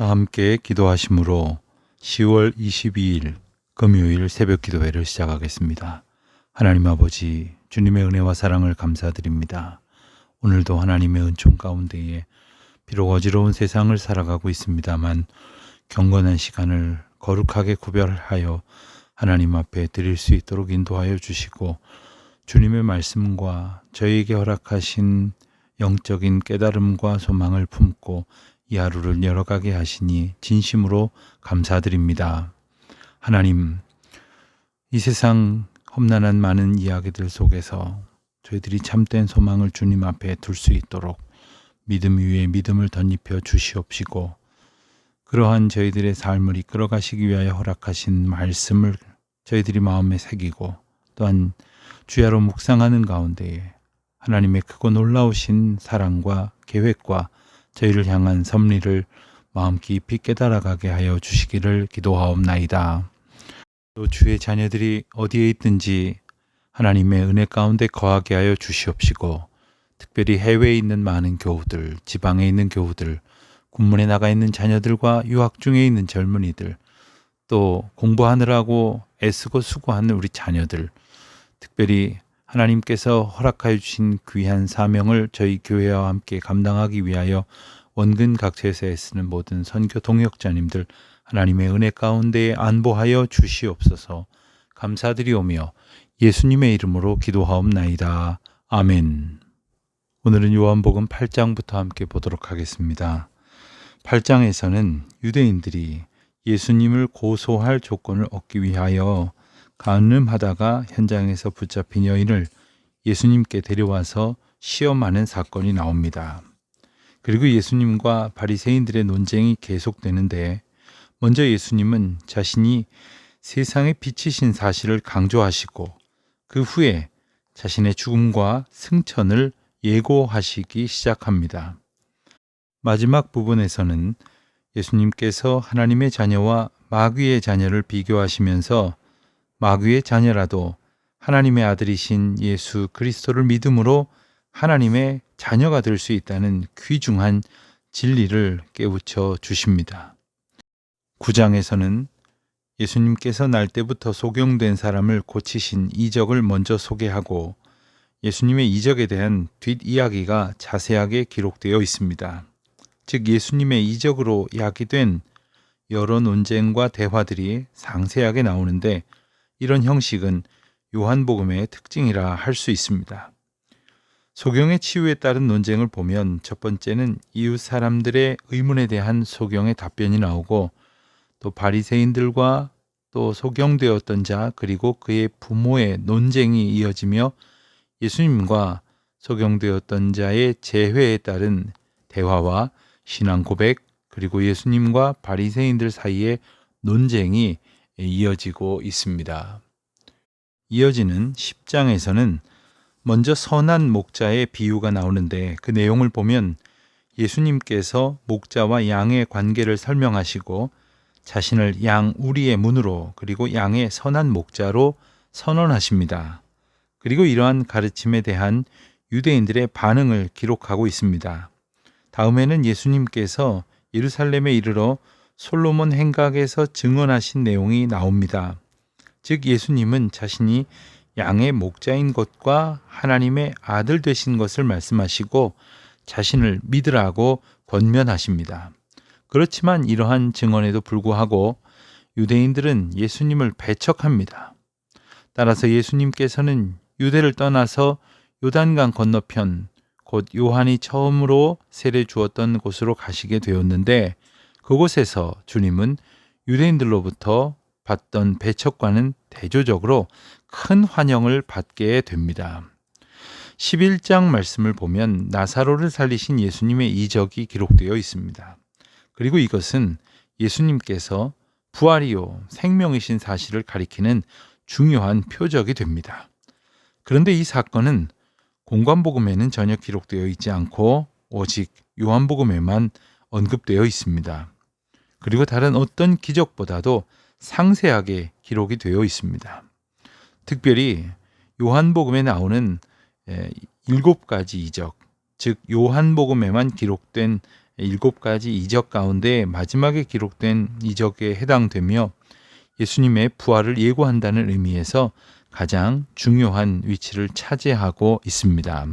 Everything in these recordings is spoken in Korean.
다 함께 기도하심으로 10월 22일 금요일 새벽 기도회를 시작하겠습니다. 하나님 아버지, 주님의 은혜와 사랑을 감사드립니다. 오늘도 하나님의 은총 가운데에 비록 어지러운 세상을 살아가고 있습니다만 경건한 시간을 거룩하게 구별하여 하나님 앞에 드릴 수 있도록 인도하여 주시고, 주님의 말씀과 저희에게 허락하신 영적인 깨달음과 소망을 품고 이 하루를 열어가게 하시니 진심으로 감사드립니다. 하나님, 이 세상 험난한 많은 이야기들 속에서 저희들이 참된 소망을 주님 앞에 둘 수 있도록 믿음 위에 믿음을 덧입혀 주시옵시고, 그러한 저희들의 삶을 이끌어 가시기 위하여 허락하신 말씀을 저희들이 마음에 새기고, 또한 주야로 묵상하는 가운데에 하나님의 크고 놀라우신 사랑과 계획과 저희를 향한 섭리를 마음 깊이 깨달아가게 하여 주시기를 기도하옵나이다. 또 주의 자녀들이 어디에 있든지 하나님의 은혜 가운데 거하게 하여 주시옵시고, 특별히 해외에 있는 많은 교우들, 지방에 있는 교우들, 군문에 나가 있는 자녀들과 유학 중에 있는 젊은이들, 또 공부하느라고 애쓰고 수고하는 우리 자녀들, 특별히 하나님께서 허락하여 주신 귀한 사명을 저희 교회와 함께 감당하기 위하여 원근 각처에서 애쓰는 모든 선교 동역자님들, 하나님의 은혜 가운데에 안보하여 주시옵소서. 감사드리오며 예수님의 이름으로 기도하옵나이다. 아멘. 오늘은 요한복음 8장부터 함께 보도록 하겠습니다. 8장에서는 유대인들이 예수님을 고소할 조건을 얻기 위하여 간음하다가 현장에서 붙잡힌 여인을 예수님께 데려와서 시험하는 사건이 나옵니다. 그리고 예수님과 바리새인들의 논쟁이 계속되는데, 먼저 예수님은 자신이 세상의 빛이신 사실을 강조하시고, 그 후에 자신의 죽음과 승천을 예고하시기 시작합니다. 마지막 부분에서는 예수님께서 하나님의 자녀와 마귀의 자녀를 비교하시면서 마귀의 자녀라도 하나님의 아들이신 예수 그리스도를 믿음으로 하나님의 자녀가 될 수 있다는 귀중한 진리를 깨우쳐 주십니다. 9장에서는 예수님께서 날 때부터 소경된 사람을 고치신 이적을 먼저 소개하고, 예수님의 이적에 대한 뒷이야기가 자세하게 기록되어 있습니다. 즉, 예수님의 이적으로 야기된 여러 논쟁과 대화들이 상세하게 나오는데, 이런 형식은 요한복음의 특징이라 할 수 있습니다. 소경의 치유에 따른 논쟁을 보면 첫 번째는 이웃 사람들의 의문에 대한 소경의 답변이 나오고, 또 바리새인들과 또 소경되었던 자 그리고 그의 부모의 논쟁이 이어지며 예수님과 소경되었던 자의 재회에 따른 대화와 신앙 고백, 그리고 예수님과 바리새인들 사이의 논쟁이 이어지고 있습니다. 이어지는 10장에서는 먼저 선한 목자의 비유가 나오는데, 그 내용을 보면 예수님께서 목자와 양의 관계를 설명하시고 자신을 양 우리의 문으로, 그리고 양의 선한 목자로 선언하십니다. 그리고 이러한 가르침에 대한 유대인들의 반응을 기록하고 있습니다. 다음에는 예수님께서 예루살렘에 이르러 솔로몬 행각에서 증언하신 내용이 나옵니다. 즉, 예수님은 자신이 양의 목자인 것과 하나님의 아들 되신 것을 말씀하시고 자신을 믿으라고 권면하십니다. 그렇지만 이러한 증언에도 불구하고 유대인들은 예수님을 배척합니다. 따라서 예수님께서는 유대를 떠나서 요단강 건너편, 곧 요한이 처음으로 세례 주었던 곳으로 가시게 되었는데, 그곳에서 주님은 유대인들로부터 받던 배척과는 대조적으로 큰 환영을 받게 됩니다. 11장 말씀을 보면 나사로를 살리신 예수님의 이적이 기록되어 있습니다. 그리고 이것은 예수님께서 부활이요 생명이신 사실을 가리키는 중요한 표적이 됩니다. 그런데 이 사건은 공관복음에는 전혀 기록되어 있지 않고 오직 요한복음에만 언급되어 있습니다. 그리고 다른 어떤 기적보다도 상세하게 기록이 되어 있습니다. 특별히 요한복음에 나오는 7가지 이적, 즉 요한복음에만 기록된 7가지 이적 가운데 마지막에 기록된 이적에 해당되며 예수님의 부활을 예고한다는 의미에서 가장 중요한 위치를 차지하고 있습니다.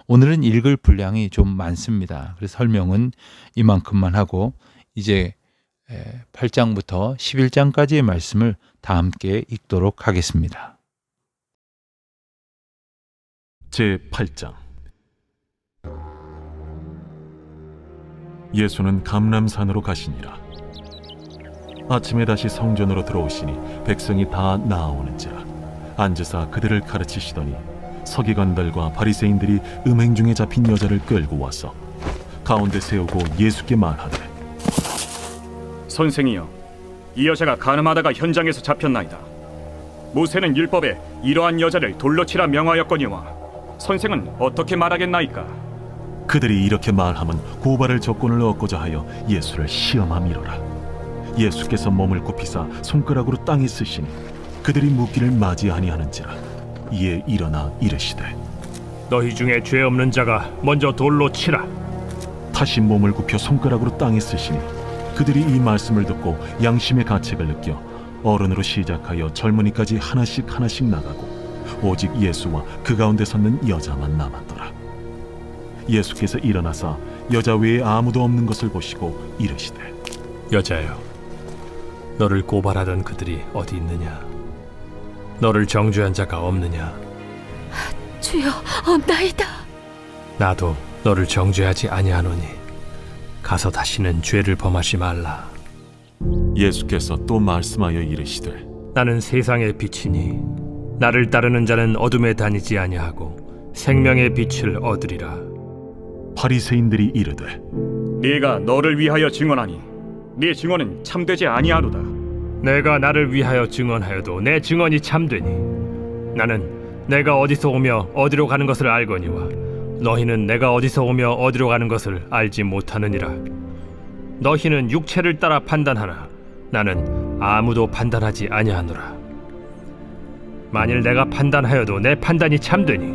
오늘은 읽을 분량이 좀 많습니다. 그래서 설명은 이만큼만 하고 이제 8장부터 11장까지의 말씀을 다 함께 읽도록 하겠습니다. 제8장. 예수는 감람산으로 가시니라. 아침에 다시 성전으로 들어오시니 백성이 다 나아오는지라. 앉으사 그들을 가르치시더니 서기관들과 바리새인들이 음행 중에 잡힌 여자를 끌고 와서 가운데 세우고 예수께 말하되, 선생이여, 이 여자가 간음하다가 현장에서 잡혔나이다. 모세는 율법에 이러한 여자를 돌로 치라 명하였거니와 선생은 어떻게 말하겠나이까? 그들이 이렇게 말하면 고발할 조건을 얻고자 하여 예수를 시험함이로라. 예수께서 몸을 굽히사 손가락으로 땅에 쓰시니 그들이 묻기를 맞이아니하는지라. 이에 일어나 이르시되, 너희 중에 죄 없는 자가 먼저 돌로 치라. 다시 몸을 굽혀 손가락으로 땅에 쓰시니 그들이 이 말씀을 듣고 양심의 가책을 느껴 어른으로 시작하여 젊은이까지 하나씩 나가고 오직 예수와 그 가운데 섰는 여자만 남았더라. 예수께서 일어나사 여자 외에 아무도 없는 것을 보시고 이르시되, 여자여, 너를 고발하던 그들이 어디 있느냐? 너를 정죄한 자가 없느냐? 주여, 없나이다. 나도 너를 정죄하지 아니하노니 가서 다시는 죄를 범하지 말라. 예수께서 또 말씀하여 이르시되, 나는 세상의 빛이니 나를 따르는 자는 어둠에 다니지 아니하고 생명의 빛을 얻으리라. 바리새인들이 이르되, 네가 너를 위하여 증언하니 네 증언은 참되지 아니하로다. 내가 나를 위하여 증언하여도 내 증언이 참되니 나는 내가 어디서 오며 어디로 가는 것을 알거니와 너희는 내가 어디서 오며 어디로 가는 것을 알지 못하느니라. 너희는 육체를 따라 판단하나 나는 아무도 판단하지 아니하노라. 만일 내가 판단하여도 내 판단이 참되니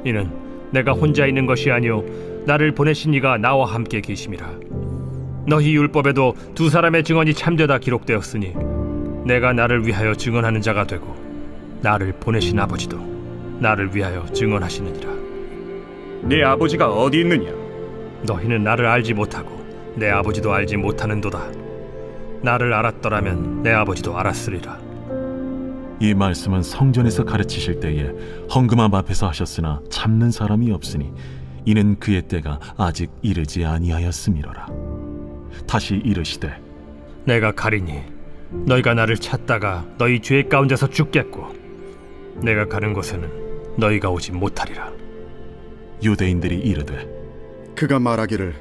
이는 내가 혼자 있는 것이 아니오 나를 보내신 이가 나와 함께 계심이라. 너희 율법에도 두 사람의 증언이 참되다 기록되었으니 내가 나를 위하여 증언하는 자가 되고 나를 보내신 아버지도 나를 위하여 증언하시느니라. 네 아버지가 어디 있느냐? 너희는 나를 알지 못하고 내 아버지도 알지 못하는도다. 나를 알았더라면 내 아버지도 알았으리라. 이 말씀은 성전에서 가르치실 때에 헌금함 앞에서 하셨으나 참는 사람이 없으니 이는 그의 때가 아직 이르지 아니하였음이로라. 다시 이르시되, 내가 가리니 너희가 나를 찾다가 너희 죄 가운데서 죽겠고 내가 가는 곳에는 너희가 오지 못하리라. 유대인들이 이르되, 그가 말하기를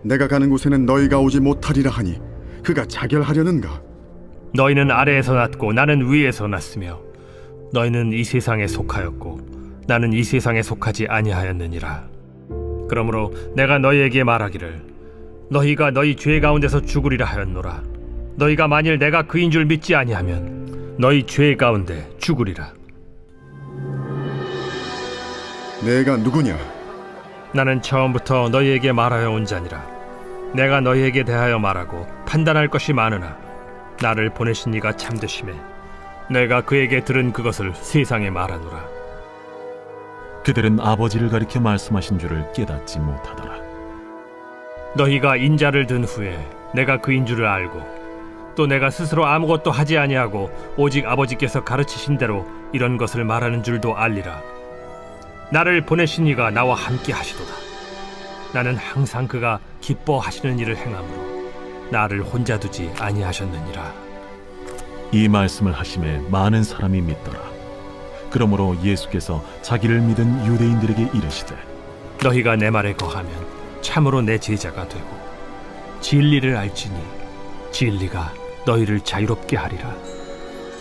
내가 가는 곳에는 너희가 오지 못하리라 하니 그가 자결하려는가? 너희는 아래에서 났고 나는 위에서 났으며 너희는 이 세상에 속하였고 나는 이 세상에 속하지 아니하였느니라. 그러므로 내가 너희에게 말하기를 너희가 너희 죄 가운데서 죽으리라 하였노라. 너희가 만일 내가 그인 줄 믿지 아니하면 너희 죄 가운데 죽으리라. 내가 누구냐? 나는 처음부터 너희에게 말하여 온 자니라. 내가 너희에게 대하여 말하고 판단할 것이 많으나 나를 보내신 이가 참되심에 내가 그에게 들은 그것을 세상에 말하노라. 그들은 아버지를 가리켜 말씀하신 줄을 깨닫지 못하더라. 너희가 인자를 든 후에 내가 그인 줄을 알고 또 내가 스스로 아무것도 하지 아니하고 오직 아버지께서 가르치신 대로 이런 것을 말하는 줄도 알리라. 나를 보내신 이가 나와 함께 하시도다. 나는 항상 그가 기뻐하시는 일을 행함으로 나를 혼자 두지 아니하셨느니라. 이 말씀을 하심에 많은 사람이 믿더라. 그러므로 예수께서 자기를 믿은 유대인들에게 이르시되, 너희가 내 말에 거하면 참으로 내 제자가 되고 진리를 알지니 진리가 너희를 자유롭게 하리라.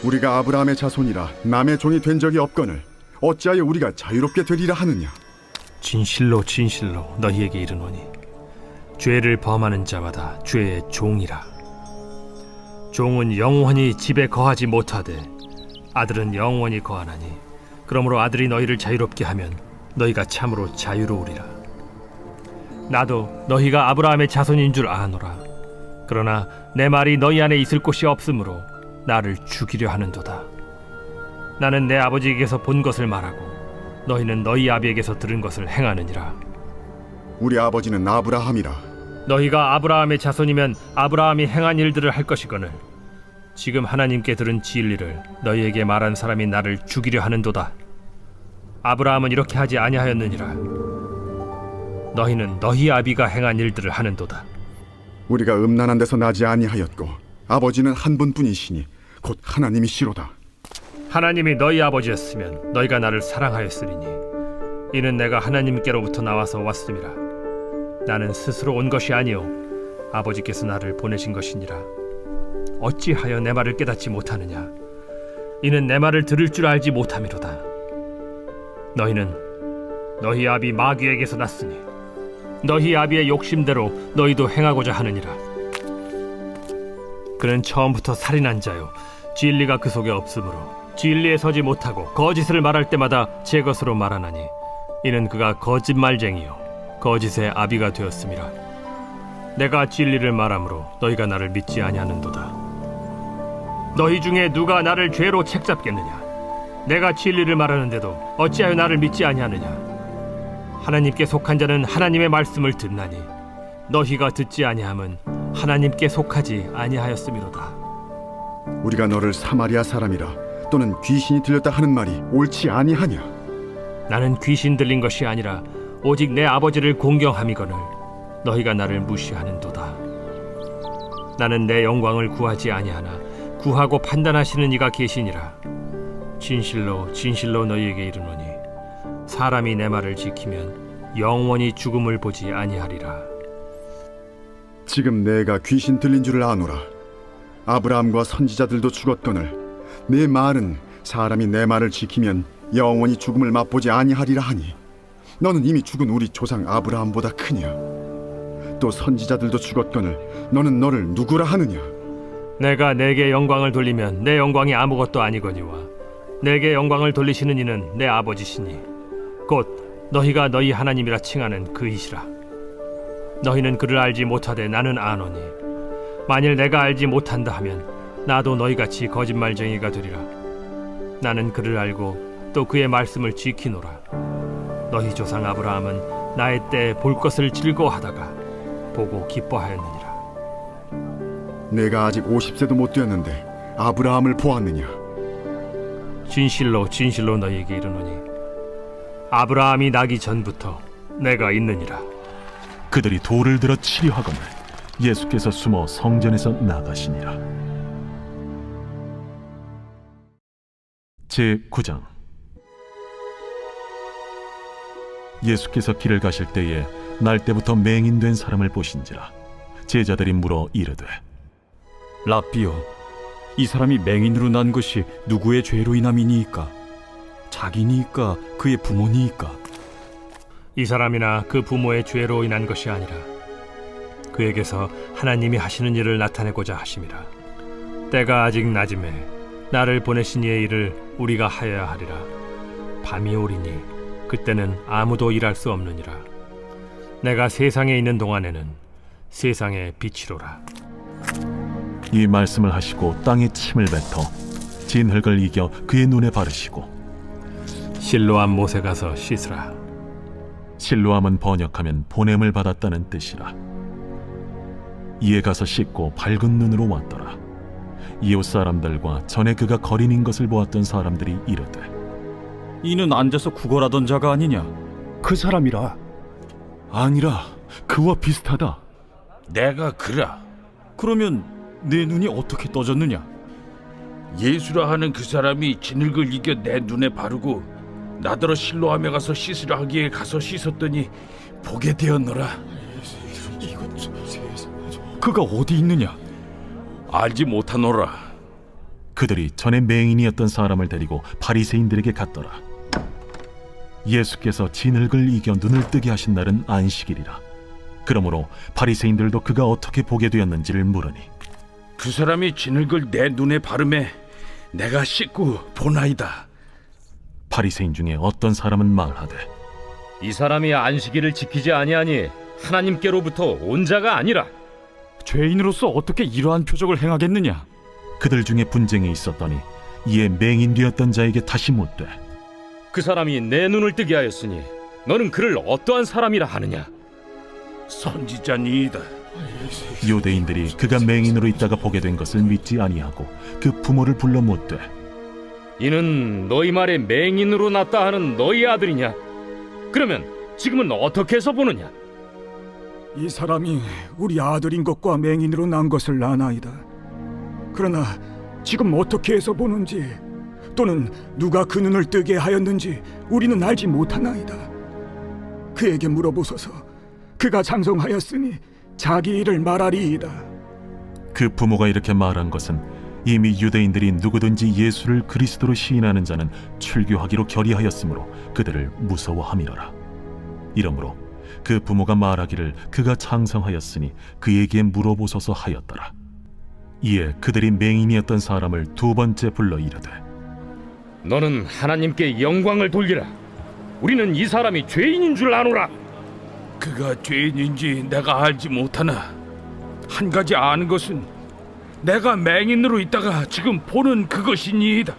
우리가 아브라함의 자손이라 남의 종이 된 적이 없거늘 어찌하여 우리가 자유롭게 되리라 하느냐? 진실로 진실로 너희에게 이르노니 죄를 범하는 자마다 죄의 종이라. 종은 영원히 집에 거하지 못하되 아들은 영원히 거하나니 그러므로 아들이 너희를 자유롭게 하면 너희가 참으로 자유로우리라. 나도 너희가 아브라함의 자손인 줄 아노라. 그러나 내 말이 너희 안에 있을 곳이 없으므로 나를 죽이려 하는도다. 나는 내 아버지에게서 본 것을 말하고 너희는 너희 아비에게서 들은 것을 행하느니라. 우리 아버지는 아브라함이라. 너희가 아브라함의 자손이면 아브라함이 행한 일들을 할 것이거늘 지금 하나님께 들은 진리를 너희에게 말한 사람이 나를 죽이려 하는도다. 아브라함은 이렇게 하지 아니하였느니라. 너희는 너희 아비가 행한 일들을 하는도다. 우리가 음란한 데서 나지 아니하였고 아버지는 한 분뿐이시니 곧 하나님이시로다. 하나님이 너희 아버지였으면 너희가 나를 사랑하였으리니 이는 내가 하나님께로부터 나와서 왔음이라. 나는 스스로 온 것이 아니요 아버지께서 나를 보내신 것이니라. 어찌하여 내 말을 깨닫지 못하느냐? 이는 내 말을 들을 줄 알지 못함이로다. 너희는 너희 아비 마귀에게서 났으니 너희 아비의 욕심대로 너희도 행하고자 하느니라. 그는 처음부터 살인한 자요 진리가 그 속에 없으므로 진리에 서지 못하고 거짓을 말할 때마다 제 것으로 말하나니 이는 그가 거짓말쟁이요 거짓의 아비가 되었음이라. 내가 진리를 말함으로 너희가 나를 믿지 아니하는도다. 너희 중에 누가 나를 죄로 책잡겠느냐? 내가 진리를 말하는데도 어찌하여 나를 믿지 아니하느냐? 하나님께 속한 자는 하나님의 말씀을 듣나니 너희가 듣지 아니함은 하나님께 속하지 아니하였음이로다. 우리가 너를 사마리아 사람이라 또는 귀신이 들렸다 하는 말이 옳지 아니하냐? 나는 귀신 들린 것이 아니라 오직 내 아버지를 공경함이거늘 너희가 나를 무시하는도다. 나는 내 영광을 구하지 아니하나 구하고 판단하시는 이가 계시니라. 진실로 진실로 너희에게 이르노니 사람이 내 말을 지키면 영원히 죽음을 보지 아니하리라. 지금 내가 귀신 들린 줄을 아노라. 아브라함과 선지자들도 죽었거늘 내 말은 사람이 내 말을 지키면 영원히 죽음을 맛보지 아니하리라 하니 너는 이미 죽은 우리 조상 아브라함보다 크냐? 또 선지자들도 죽었거늘 너는 너를 누구라 하느냐? 내가 내게 영광을 돌리면 내 영광이 아무것도 아니거니와 내게 영광을 돌리시는 이는 내 아버지시니 곧 너희가 너희 하나님이라 칭하는 그이시라. 너희는 그를 알지 못하되 나는 아노니 만일 내가 알지 못한다 하면 나도 너희같이 거짓말쟁이가 되리라. 나는 그를 알고 또 그의 말씀을 지키노라. 너희 조상 아브라함은 나의 때에 볼 것을 즐거워하다가 보고 기뻐하였느니라. 내가 아직 50세도 못 되었는데 아브라함을 보았느냐? 진실로 진실로 너희에게 이르노니 아브라함이 나기 전부터 내가 있느니라. 그들이 돌을 들어 치려 하거늘 예수께서 숨어 성전에서 나가시니라. 제9장. 예수께서 길을 가실 때에 날 때부터 맹인된 사람을 보신지라. 제자들이 물어 이르되 라삐요, 이 사람이 맹인으로 난 것이 누구의 죄로 인함이니이까? 자기니이까 그의 부모니이까? 이 사람이나 그 부모의 죄로 인한 것이 아니라 그에게서 하나님이 하시는 일을 나타내고자 하심이라. 때가 아직 낮음에 나를 보내신 이의 일을 우리가 하여야 하리라. 밤이 오리니 그때는 아무도 일할 수 없느니라. 내가 세상에 있는 동안에는 세상의 빛이로라. 이 말씀을 하시고 땅에 침을 뱉어 진흙을 이겨 그의 눈에 바르시고 실로암 못에 가서 씻으라. 실로암은 번역하면 보냄을 받았다는 뜻이라. 이에 가서 씻고 밝은 눈으로 왔더라. 이웃 사람들과 전에 그가 거린인 것을 보았던 사람들이 이르되 이는 앉아서 구걸하던 자가 아니냐? 그 사람이라. 아니라 그와 비슷하다. 내가 그라. 그러면 내 눈이 어떻게 떠졌느냐? 예수라 하는 그 사람이 진흙을 이겨 내 눈에 바르고 나더러 실로암에 가서 씻으라 하기에 가서 씻었더니 보게 되었노라. 그가 어디 있느냐? 알지 못하노라. 그들이 전에 맹인이었던 사람을 데리고 바리새인들에게 갔더라. 예수께서 진흙을 이겨 눈을 뜨게 하신 날은 안식일이라. 그러므로 바리새인들도 그가 어떻게 보게 되었는지를 물으니 그 사람이 진흙을 내 눈에 바르매 내가 씻고 보나이다. 바리새인 중에 어떤 사람은 말하되 이 사람이 안식일을 지키지 아니하니 하나님께로부터 온 자가 아니라 죄인으로서 어떻게 이러한 표적을 행하겠느냐? 그들 중에 분쟁이 있었더니 이에 맹인 되었던 자에게 다시 묻되 그 사람이 내 눈을 뜨게 하였으니 너는 그를 어떠한 사람이라 하느냐? 선지자니이다. 유대인들이 그가 맹인으로 있다가 보게 된 것을 믿지 아니하고 그 부모를 불러 묻되 이는 너희 말에 맹인으로 났다 하는 너희 아들이냐? 그러면 지금은 어떻게 해서 보느냐? 이 사람이 우리 아들인 것과 맹인으로 난 것을 아나이다. 그러나 지금 어떻게 해서 보는지 또는 누가 그 눈을 뜨게 하였는지 우리는 알지 못하나이다. 그에게 물어보소서. 그가 장성하였으니 자기 일을 말하리이다. 그 부모가 이렇게 말한 것은 이미 유대인들이 누구든지 예수를 그리스도로 시인하는 자는 출교하기로 결의하였으므로 그들을 무서워함이로라. 이러므로 그 부모가 말하기를 그가 장성하였으니 그에게 물어보소서 하였더라. 이에 그들이 맹인이었던 사람을 두 번째 불러 이르되 너는 하나님께 영광을 돌리라. 우리는 이 사람이 죄인인 줄 아노라. 그가 죄인인지 내가 알지 못하나 한 가지 아는 것은 내가 맹인으로 있다가 지금 보는 그것이니이다.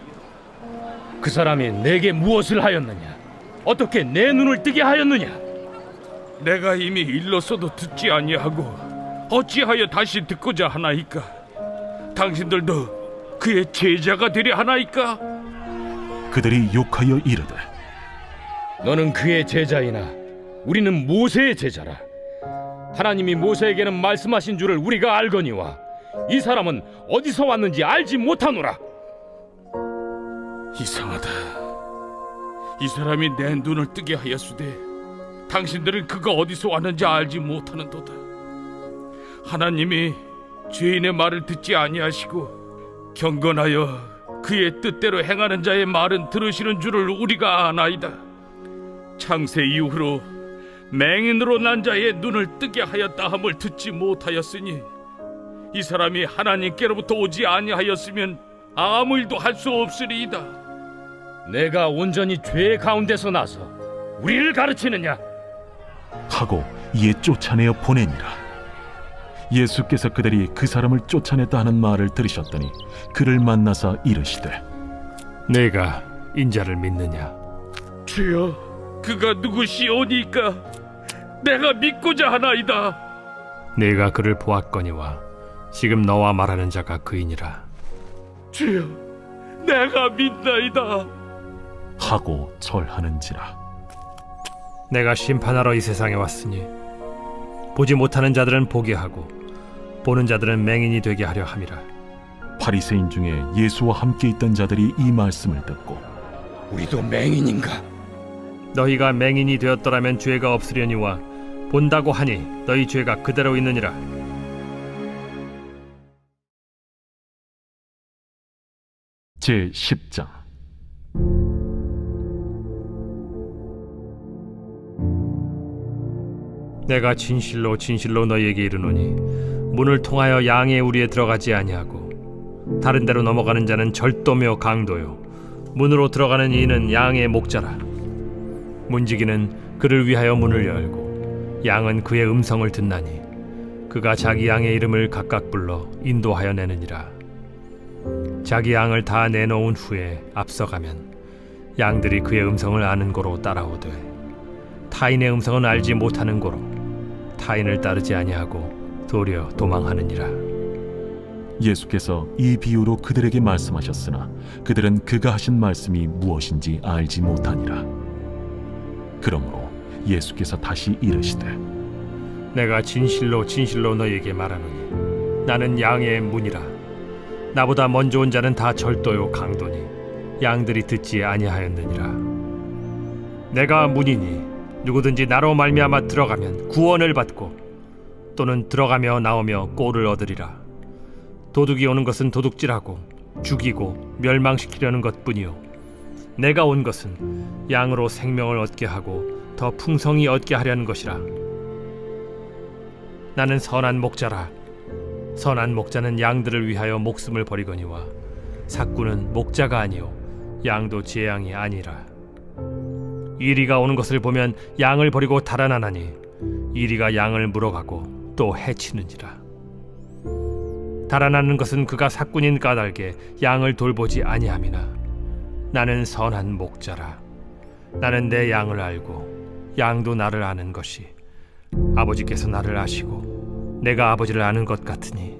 그 사람이 내게 무엇을 하였느냐? 어떻게 내 눈을 뜨게 하였느냐? 내가 이미 일렀어도 듣지 아니하고 어찌하여 다시 듣고자 하나이까? 당신들도 그의 제자가 되려 하나이까? 그들이 욕하여 이르되 너는 그의 제자이나 우리는 모세의 제자라. 하나님이 모세에게는 말씀하신 줄을 우리가 알거니와 이 사람은 어디서 왔는지 알지 못하노라. 이상하다. 이 사람이 내 눈을 뜨게 하였으되 당신들은 그가 어디서 왔는지 알지 못하는도다. 하나님이 죄인의 말을 듣지 아니하시고 경건하여 그의 뜻대로 행하는 자의 말은 들으시는 줄을 우리가 아나이다. 창세 이후로 맹인으로 난 자의 눈을 뜨게 하였다 함을 듣지 못하였으니 이 사람이 하나님께로부터 오지 아니하였으면 아무 일도 할 수 없으리이다. 내가 온전히 죄 가운데서 나서 우리를 가르치느냐? 하고 이에 쫓아내어 보내니라. 예수께서 그들이 그 사람을 쫓아냈다 하는 말을 들으셨더니 그를 만나사 이르시되 내가 인자를 믿느냐? 주여, 그가 누구시오니까 내가 믿고자 하나이다. 내가 그를 보았거니와 지금 너와 말하는 자가 그이니라. 주여, 내가 믿나이다. 하고 절하는지라. 내가 심판하러 이 세상에 왔으니 보지 못하는 자들은 보게 하고 보는 자들은 맹인이 되게 하려 함이라. 바리새인 중에 예수와 함께 있던 자들이 이 말씀을 듣고 우리도 맹인인가? 너희가 맹인이 되었더라면 죄가 없으려니와 본다고 하니 너희 죄가 그대로 있느니라. 제10장 내가 진실로 진실로 너희에게 이르노니 문을 통하여 양의 우리에 들어가지 아니하고 다른 데로 넘어가는 자는 절도며 강도요 문으로 들어가는 이는 양의 목자라. 문지기는 그를 위하여 문을 열고 양은 그의 음성을 듣나니 그가 자기 양의 이름을 각각 불러 인도하여 내느니라. 자기 양을 다 내놓은 후에 앞서가면 양들이 그의 음성을 아는 고로 따라오되 타인의 음성은 알지 못하는 고로 타인을 따르지 아니하고 도리어 도망하느니라. 예수께서 이 비유로 그들에게 말씀하셨으나 그들은 그가 하신 말씀이 무엇인지 알지 못하니라. 그러므로 예수께서 다시 이르시되 내가 진실로 진실로 너희에게 말하노니 나는 양의 문이라. 나보다 먼저 온 자는 다 절도요 강도니 양들이 듣지 아니하였느니라. 내가 문이니 누구든지 나로 말미암아 들어가면 구원을 받고 또는 들어가며 나오며 꼴을 얻으리라. 도둑이 오는 것은 도둑질하고 죽이고 멸망시키려는 것뿐이요 내가 온 것은 양으로 생명을 얻게 하고 더 풍성히 얻게 하려는 것이라. 나는 선한 목자라. 선한 목자는 양들을 위하여 목숨을 버리거니와 삭구는 목자가 아니요 양도 제 양이 아니라. 이리가 오는 것을 보면 양을 버리고 달아나나니 이리가 양을 물어가고 또 해치는지라. 달아나는 것은 그가 삭군인 까닭에 양을 돌보지 아니함이나 나는 선한 목자라. 나는 내 양을 알고 양도 나를 아는 것이 아버지께서 나를 아시고 내가 아버지를 아는 것 같으니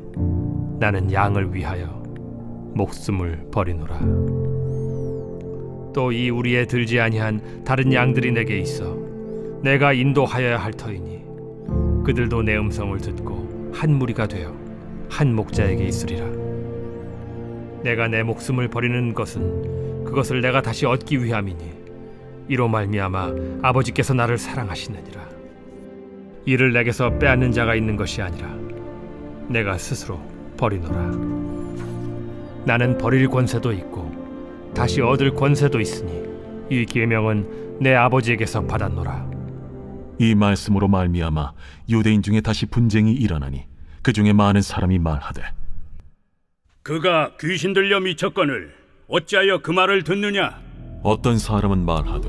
나는 양을 위하여 목숨을 버리노라. 또 이 우리에 들지 아니한 다른 양들이 내게 있어 내가 인도하여야 할 터이니 그들도 내 음성을 듣고 한 무리가 되어 한 목자에게 있으리라. 내가 내 목숨을 버리는 것은 그것을 내가 다시 얻기 위함이니 이로 말미암아 아버지께서 나를 사랑하시느니라. 이를 내게서 빼앗는 자가 있는 것이 아니라 내가 스스로 버리노라. 나는 버릴 권세도 있고 다시 얻을 권세도 있으니 이 계명은 내 아버지에게서 받았노라. 이 말씀으로 말미암아 유대인 중에 다시 분쟁이 일어나니 그 중에 많은 사람이 말하되 그가 귀신 들려 미쳤거늘 어찌하여 그 말을 듣느냐? 어떤 사람은 말하되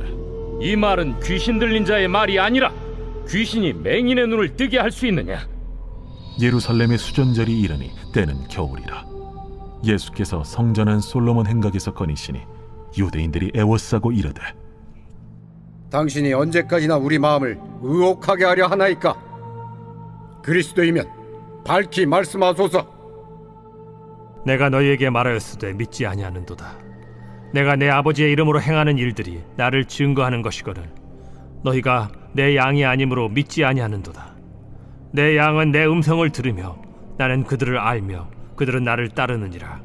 이 말은 귀신 들린 자의 말이 아니라 귀신이 맹인의 눈을 뜨게 할 수 있느냐? 예루살렘의 수전절이 이르니 때는 겨울이라. 예수께서 성전한 솔로몬 행각에서 거니시니 유대인들이 애워싸고 이르되 당신이 언제까지나 우리 마음을 의혹하게 하려 하나이까? 그리스도이면 밝히 말씀하소서. 내가 너희에게 말하였으되 믿지 아니하는도다. 내가 내 아버지의 이름으로 행하는 일들이 나를 증거하는 것이거늘 너희가 내 양이 아니므로 믿지 아니하는도다. 내 양은 내 음성을 들으며 나는 그들을 알며 그들은 나를 따르느니라.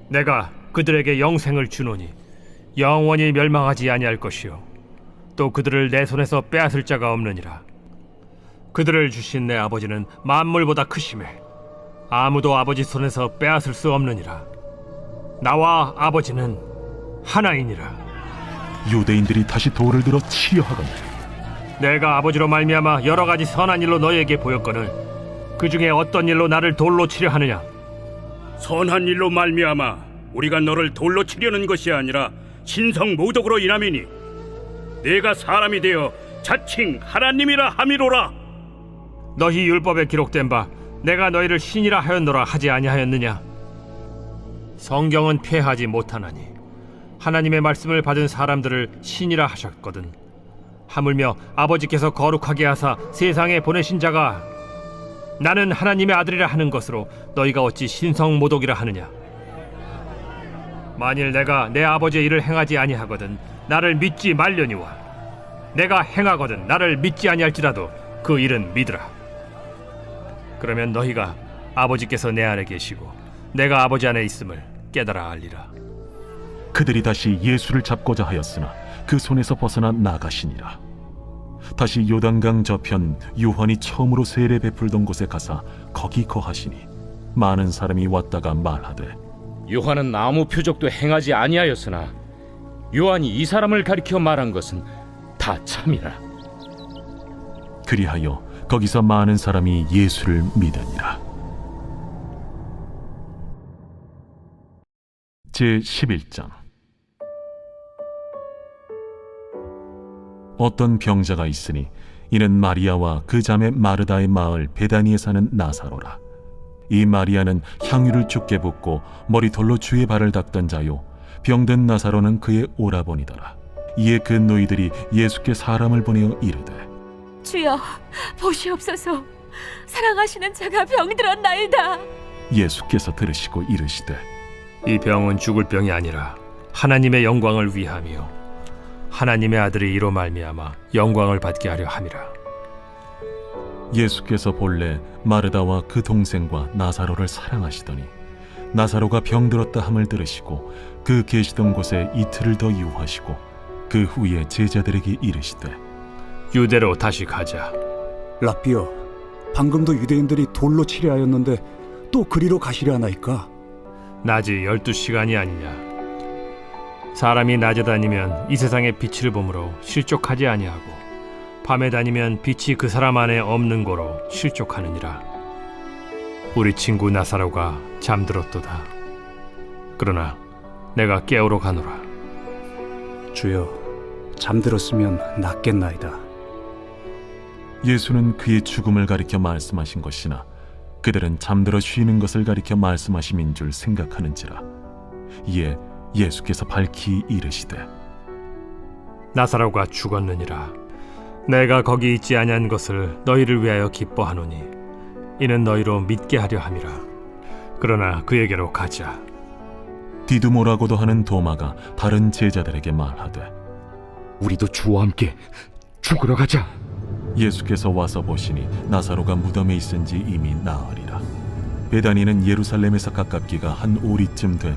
내가 그들에게 영생을 주노니 영원히 멸망하지 아니할 것이요 또 그들을 내 손에서 빼앗을 자가 없느니라. 그들을 주신 내 아버지는 만물보다 크심에 아무도 아버지 손에서 빼앗을 수 없느니라. 나와 아버지는 하나이니라. 유대인들이 다시 돌을 들어 치려 하거늘 내가 아버지로 말미암아 여러 가지 선한 일로 너희에게 보였거늘 그 중에 어떤 일로 나를 돌로 치려 하느냐? 선한 일로 말미암아 우리가 너를 돌로 치려는 것이 아니라 신성 모독으로 인함이니 내가 사람이 되어 자칭 하나님이라 함이로라. 너희 율법에 기록된 바 내가 너희를 신이라 하였노라 하지 아니하였느냐? 성경은 폐하지 못하나니 하나님의 말씀을 받은 사람들을 신이라 하셨거든. 하물며 아버지께서 거룩하게 하사 세상에 보내신 자가 나는 하나님의 아들이라 하는 것으로 너희가 어찌 신성 모독이라 하느냐? 만일 내가 내 아버지의 일을 행하지 아니하거든 나를 믿지 말려니와 내가 행하거든 나를 믿지 아니할지라도 그 일은 믿으라. 그러면 너희가 아버지께서 내 안에 계시고 내가 아버지 안에 있음을 깨달아 알리라. 그들이 다시 예수를 잡고자 하였으나 그 손에서 벗어나 나가시니라. 다시 요단강 저편 요한이 처음으로 세례 베풀던 곳에 가사 거기 거하시니 많은 사람이 왔다가 말하되 요한은 아무 표적도 행하지 아니하였으나 요한이 이 사람을 가리켜 말한 것은 다 참이라. 그리하여 거기서 많은 사람이 예수를 믿으니라. 제11장. 어떤 병자가 있으니 이는 마리아와 그 자매 마르다의 마을 베다니에 사는 나사로라. 이 마리아는 향유를 죽게 붓고 머리털로 주의 발을 닦던 자요 병든 나사로는 그의 오라버니더라. 이에 그 노이들이 예수께 사람을 보내어 이르되 주여 보시옵소서. 사랑하시는 자가 병들었나이다. 예수께서 들으시고 이르시되 이 병은 죽을 병이 아니라 하나님의 영광을 위함이요 하나님의 아들이 이로 말미암아 영광을 받게 하려 함이라. 예수께서 본래 마르다와 그 동생과 나사로를 사랑하시더니 나사로가 병들었다 함을 들으시고 그 계시던 곳에 이틀을 더 유하시고 그 후에 제자들에게 이르시되 유대로 다시 가자. 라삐여, 방금도 유대인들이 돌로 치려 하였는데 또 그리로 가시려 하나이까? 낮이 12시간이 아니냐? 사람이 낮에 다니면 이 세상의 빛을 보므로 실족하지 아니하고 밤에 다니면 빛이 그 사람 안에 없는 고로 실족하느니라. 우리 친구 나사로가 잠들었도다. 그러나 내가 깨우러 가노라. 주여, 잠들었으면 낫겠나이다. 예수는 그의 죽음을 가리켜 말씀하신 것이나 그들은 잠들어 쉬는 것을 가리켜 말씀하심인 줄 생각하는지라. 이에 예수께서 밝히 이르시되 나사로가 죽었느니라. 내가 거기 있지 아니한 것을 너희를 위하여 기뻐하노니 이는 너희로 믿게 하려 함이라. 그러나 그에게로 가자. 디두모라고도 하는 도마가 다른 제자들에게 말하되 우리도 주와 함께 죽으러 가자. 예수께서 와서 보시니 나사로가 무덤에 있은지 이미 나으리라. 베다니는 예루살렘에서 가깝기가 한 오리쯤 되매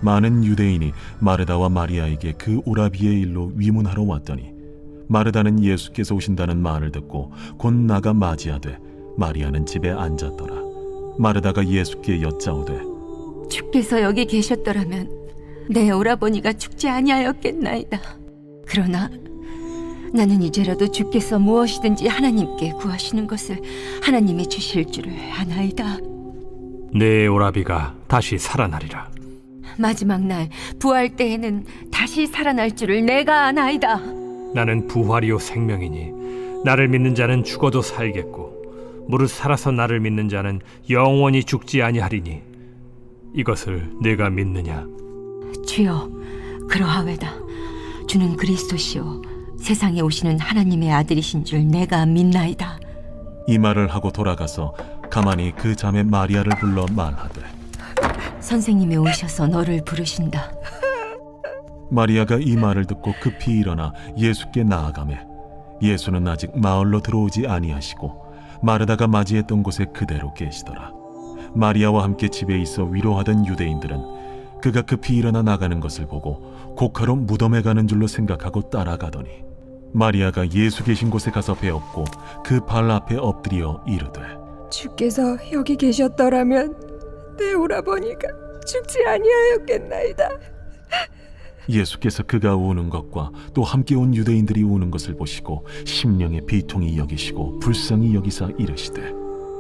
많은 유대인이 마르다와 마리아에게 그 오라비의 일로 위문하러 왔더니 마르다는 예수께서 오신다는 말을 듣고 곧 나가 맞이하되 마리아는 집에 앉았더라. 마르다가 예수께 여짜오되 주께서 여기 계셨더라면 내 오라버니가 죽지 아니하였겠나이다. 그러나 나는 이제라도 주께서 무엇이든지 하나님께 구하시는 것을 하나님이 주실 줄을 아나이다. 내 오라비가 다시 살아나리라. 마지막 날 부활 때에는 다시 살아날 줄을 내가 아나이다. 나는 부활이요 생명이니 나를 믿는 자는 죽어도 살겠고 무릇 살아서 나를 믿는 자는 영원히 죽지 아니하리니 이것을 내가 믿느냐? 주여, 그러하외다. 주는 그리스도시요 세상에 오시는 하나님의 아들이신 줄 내가 믿나이다. 이 말을 하고 돌아가서 가만히 그 자매 마리아를 불러 말하되 선생님이 오셔서 너를 부르신다. 마리아가 이 말을 듣고 급히 일어나 예수께 나아가매 예수는 아직 마을로 들어오지 아니하시고 마르다가 맞이했던 곳에 그대로 계시더라. 마리아와 함께 집에 있어 위로하던 유대인들은 그가 급히 일어나 나가는 것을 보고 곡하러 무덤에 가는 줄로 생각하고 따라가더니 마리아가 예수 계신 곳에 가서 배웠고 그 발 앞에 엎드려 이르되 주께서 여기 계셨더라면 내 오라버니가 죽지 아니하였겠나이다. 예수께서 그가 우는 것과 또 함께 온 유대인들이 우는 것을 보시고 심령의 비통이 여기시고 불쌍히 여기사 이르시되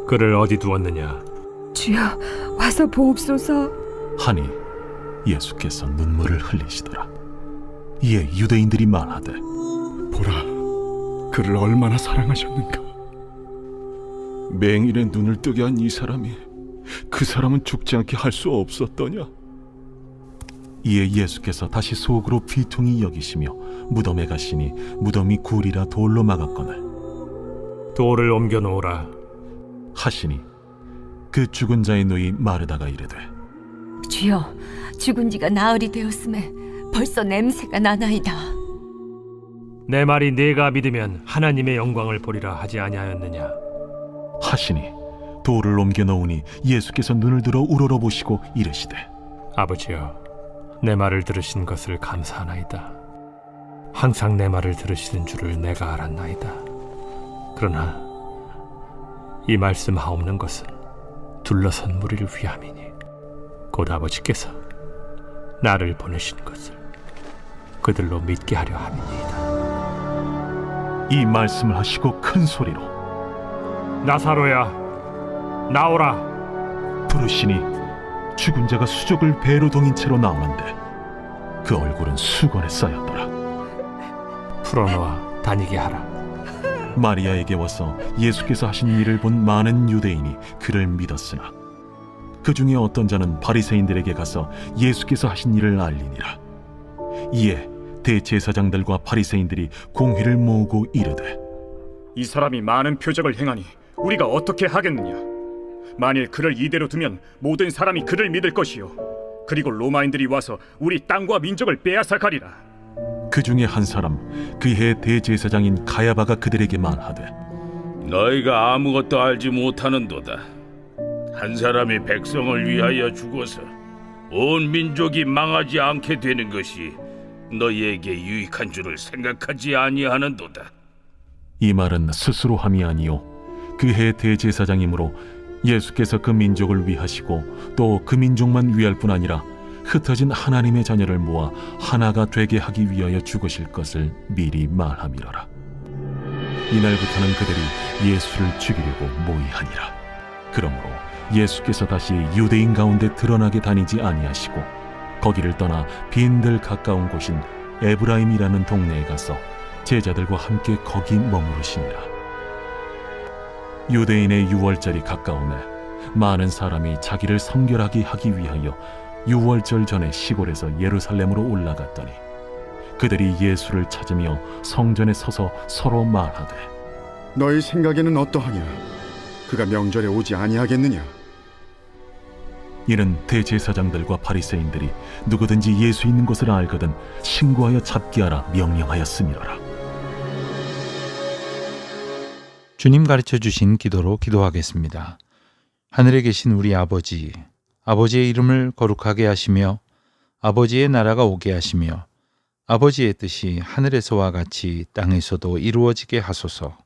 그를 어디 두었느냐? 주여, 와서 보옵소서. 하니 예수께서 눈물을 흘리시더라. 이에 유대인들이 말하되 보라, 그를 얼마나 사랑하셨는가. 맹인의 눈을 뜨게 한 이 사람이 그 사람은 죽지 않게 할 수 없었더냐? 이에 예수께서 다시 속으로 비통히 여기시며 무덤에 가시니 무덤이 굴이라 돌로 막았거늘 돌을 옮겨 놓으라 하시니 그 죽은 자의 누이 마르다가 이르되 주여, 죽은 지가 나흘이 되었음에 벌써 냄새가 나나이다. 내 말이 네가 믿으면 하나님의 영광을 보리라 하지 아니하였느냐? 하시니 돌을 옮겨 놓으니 예수께서 눈을 들어 우러러보시고 이르시되 아버지여, 내 말을 들으신 것을 감사하나이다. 항상 내 말을 들으시는 줄을 내가 알았나이다. 그러나 이 말씀하옵는 것은 둘러선 무리를 위함이니 곧 아버지께서 나를 보내신 것을 그들로 믿게 하려 함이니이다. 이 말씀을 하시고 큰 소리로 나사로야, 나오라. 부르시니 죽은 자가 수족을 배로 동인 채로 나오는데 그 얼굴은 수건에 쌓였더라. 풀어놓아 다니게 하라. 마리아에게 와서 예수께서 하신 일을 본 많은 유대인이 그를 믿었으나 그 중에 어떤 자는 바리새인들에게 가서 예수께서 하신 일을 알리니라. 이에 대제사장들과 바리새인들이 공회를 모으고 이르되 이 사람이 많은 표적을 행하니 우리가 어떻게 하겠느냐? 만일 그를 이대로 두면 모든 사람이 그를 믿을 것이요 그리고 로마인들이 와서 우리 땅과 민족을 빼앗아 가리라. 그 중에 한 사람 그 해 대제사장인 가야바가 그들에게 말하되 너희가 아무것도 알지 못하는도다. 한 사람이 백성을 위하여 죽어서 온 민족이 망하지 않게 되는 것이 너희에게 유익한 줄을 생각하지 아니하는도다. 이 말은 스스로 함이 아니요 그 해 대제사장이므로 예수께서 그 민족을 위하시고 또 그 민족만 위할 뿐 아니라 흩어진 하나님의 자녀를 모아 하나가 되게 하기 위하여 죽으실 것을 미리 말함이로라. 이날부터는 그들이 예수를 죽이려고 모의하니라. 그러므로 예수께서 다시 유대인 가운데 드러나게 다니지 아니하시고 거기를 떠나 빈들 가까운 곳인 에브라임이라는 동네에 가서 제자들과 함께 거기 머무르시니라. 유대인의 유월절이 가까우매 많은 사람이 자기를 성결하게 하기 위하여 유월절 전에 시골에서 예루살렘으로 올라갔더니 그들이 예수를 찾으며 성전에 서서 서로 말하되 너희 생각에는 어떠하냐? 그가 명절에 오지 아니하겠느냐? 이는 대제사장들과 바리새인들이 누구든지 예수 있는 것을 알거든 신고하여 잡게 하라 명령하였음이로라. 주님 가르쳐 주신 기도로 기도하겠습니다. 하늘에 계신 우리 아버지, 아버지의 이름을 거룩하게 하시며 아버지의 나라가 오게 하시며 아버지의 뜻이 하늘에서와 같이 땅에서도 이루어지게 하소서.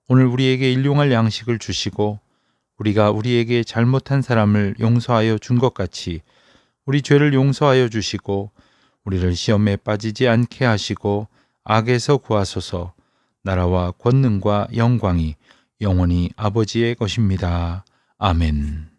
오늘 우리에게 일용할 양식을 주시고 우리가 우리에게 잘못한 사람을 용서하여 준 것 같이 우리 죄를 용서하여 주시고 우리를 시험에 빠지지 않게 하시고 악에서 구하소서. 나라와 권능과 영광이 영원히 아버지의 것입니다. 아멘.